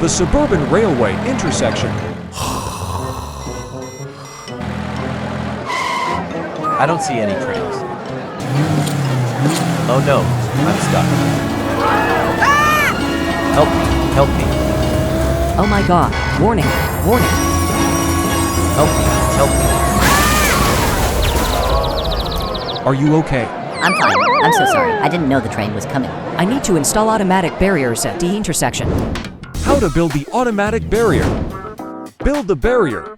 The suburban railway intersection. I don't see any trains. Oh no, I'm stuck. Help me, help me. Oh my god, warning, warning. Help me, help me. Are you okay? I'm fine. I'm so sorry. I didn't know the train was coming. I need to install automatic barriers at the intersection. How to build the automatic barrier. Build the barrier.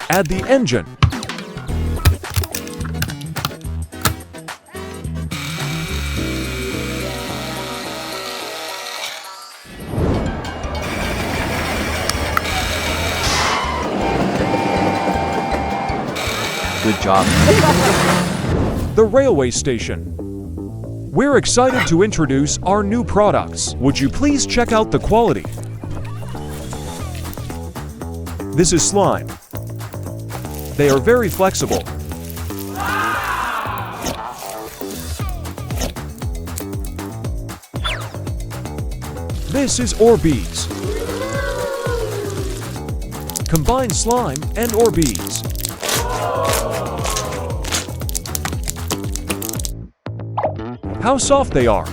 Add the engine. Good job. The railway station. We're excited to introduce our new products. Would you please check out the quality? This is slime. They are very flexible. This is ore beads. Combine slime and ore beads. How soft they are.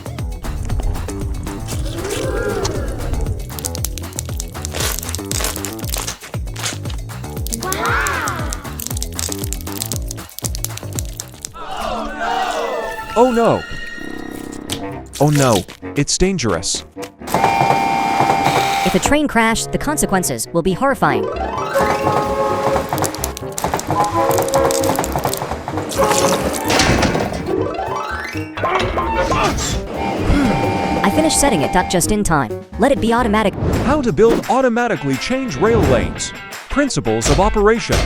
Oh no! Oh no, it's dangerous. If a train crashed, the consequences will be horrifying. I finished setting it up just in time. Let it be automatic. How to build automatically change rail lanes. Principles of operation.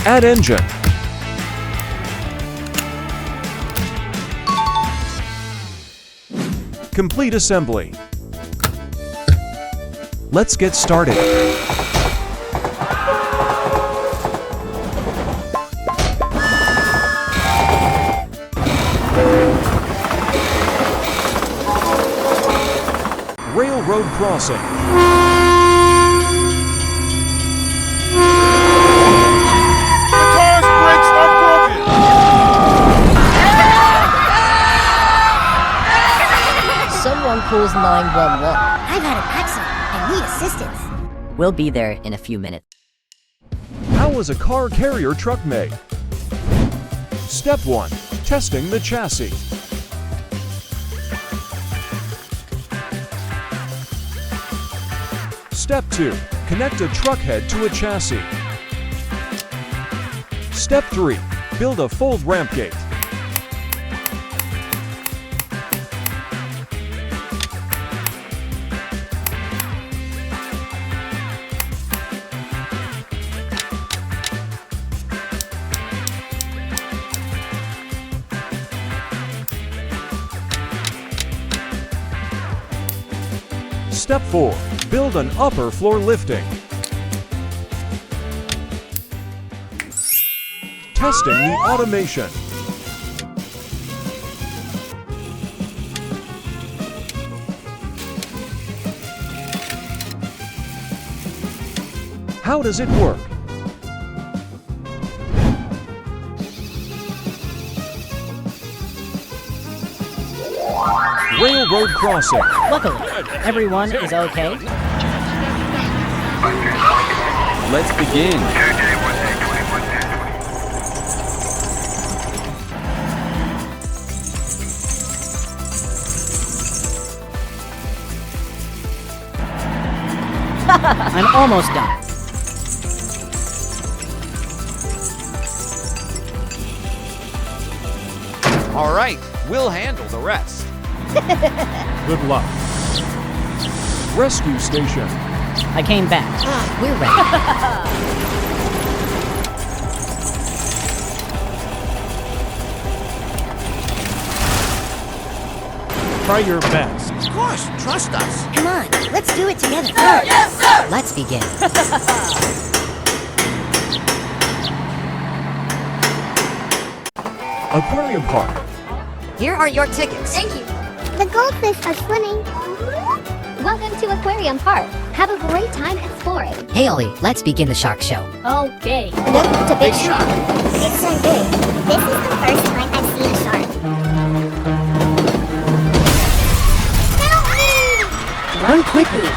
Add engine. Complete assembly. Let's get started. Railroad crossing. Someone calls 911. I've had an accident. I need assistance. We'll be there in a few minutes. How was a car carrier truck made? Step 1. Testing the chassis. Step 2. Connect a truck head to a chassis. Step 3. Build a fold ramp gate. Step 4. Build an upper floor lifting. Testing the automation. How does it work? Railroad crossing. Luckily, everyone is okay. Let's begin. I'm almost done. All right, we'll handle the rest. Good luck. Rescue station. I came back. We're ready. Try your best. Of course, trust us. Come on, let's do it together. Let's begin. Aquarium Park. Here are your tickets. Thank you. The goldfish are swimming. Welcome to Aquarium Park. Have a great time exploring. Hey Ollie, let's begin the shark show. Okay. Look, it's a big shark. It's so big. This is the first time I've seen a shark. Help me! Run quickly.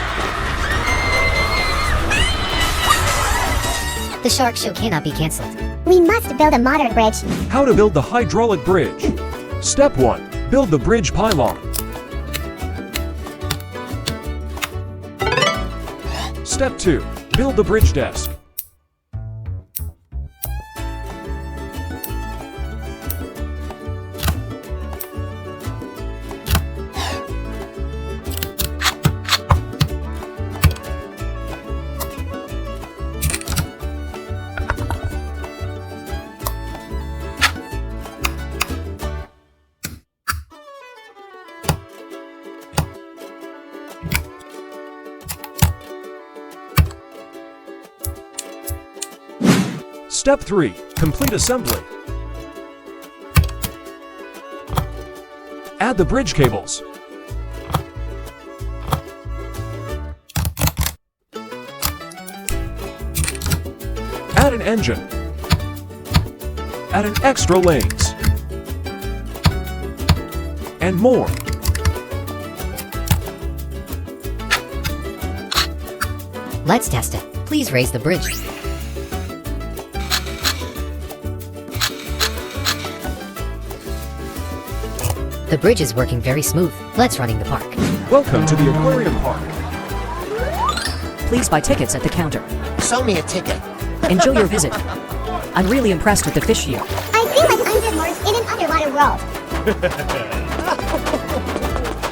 The shark show cannot be canceled. We must build a modern bridge. How to build the hydraulic bridge. Step 1. Build the bridge pylon. Step 2. Build the bridge desk. Step 3. Complete assembly. Add the bridge cables. Add an engine. Add an extra lanes. And more. Let's test it. Please raise the bridge. The bridge is working very smooth. Let's running the park. Welcome to the Aquarium Park. Please buy tickets at the counter. Sell me a ticket. Enjoy your visit. I'm really impressed with the fish here. I feel like I'm submerged in an underwater world.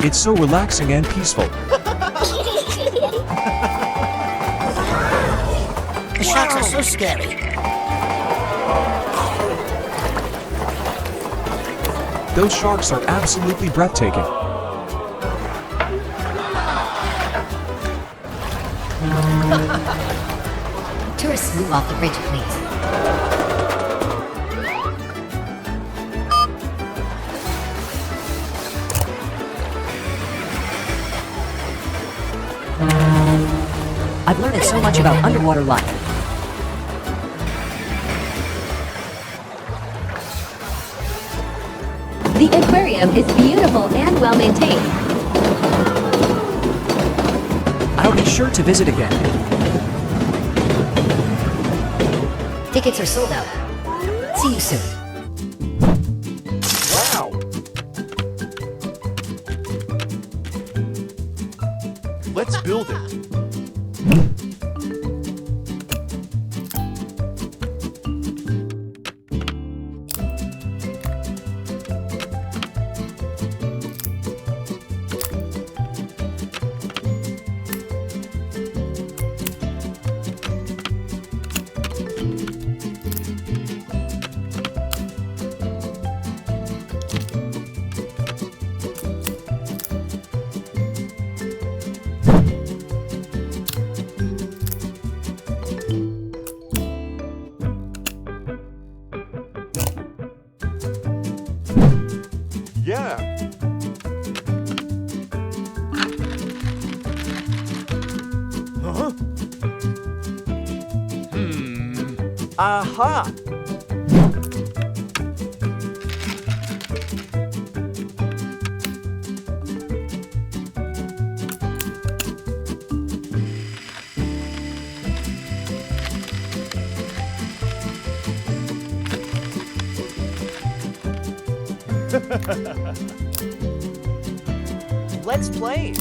It's so relaxing and peaceful. The sharks are so scary. Those sharks are absolutely breathtaking. Tourists move off the bridge, please. I've learned so much about underwater life. The aquarium is beautiful and well maintained. I'll be sure to visit again. Tickets are sold out. See you soon. Wow. Let's build it. Yeah. Huh? Aha! Let's play.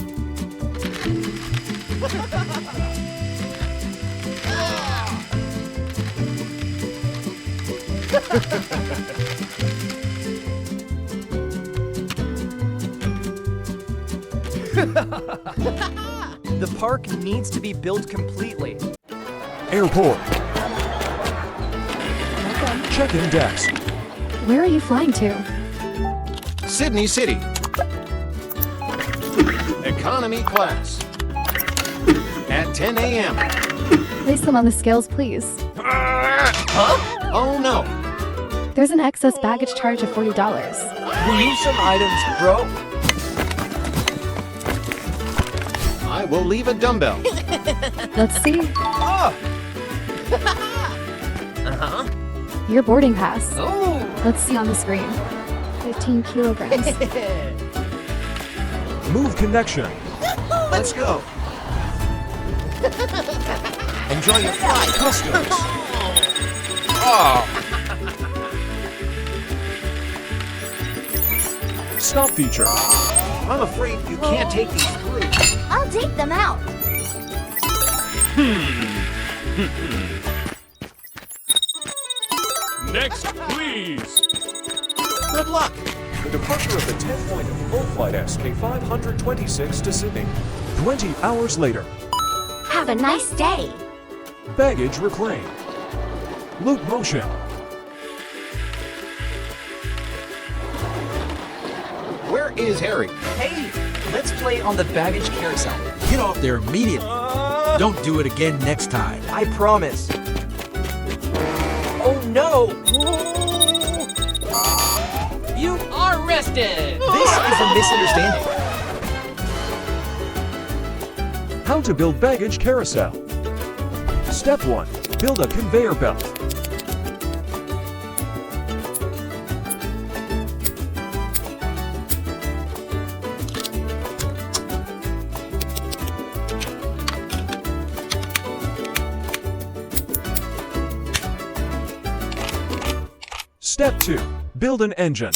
The park needs to be built completely. Airport. Check-in desk. Where are you flying to? Sydney City. Economy class. At 10 a.m. Place them on the scales, please. Huh? Oh no. There's an excess baggage charge of $40. We need some items, bro. I will leave a dumbbell. Let's see. Oh. Your boarding pass. Oh. Let's see on the screen. 15 kilograms. Move connection. Let's go. Enjoy your flight. Customs. Stop feature. I'm afraid you can't take these through. I'll take them out. Next, please. Good luck. The departure of the 10-point full flight SK526 to Sydney. 20 hours later. Have a nice day. Baggage reclaimed. Loop motion. Where is Harry? Hey, let's play on the baggage carousel. Get off there immediately. Don't do it again next time. I promise. Oh no! You are arrested! This is a misunderstanding. How to build baggage carousel. Step 1. Build a conveyor belt. Step 2. Build an engine.